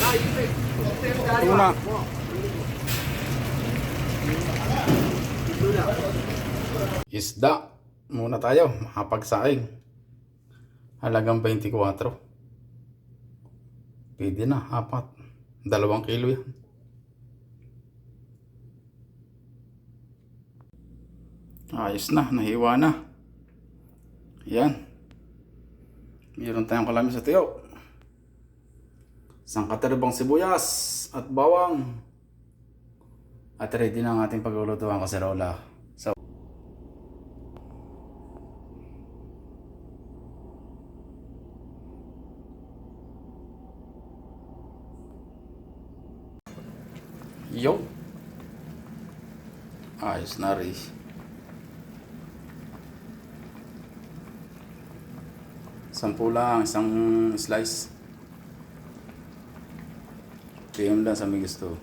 Tuna. Isda. Muna tayo. Makapagsaing. Halagang 24. Pwede na. 2 kilo yan. Ayos na. Nahiwa na. Yan. Meron tayong kalamin sa tiyo. Sangkataribang sibuyas at bawang. At ready na ang ating paglulutuan kaserola. So, yo. Ayos na rin. Sampu lang, isang slice. PM lang sa may gusto.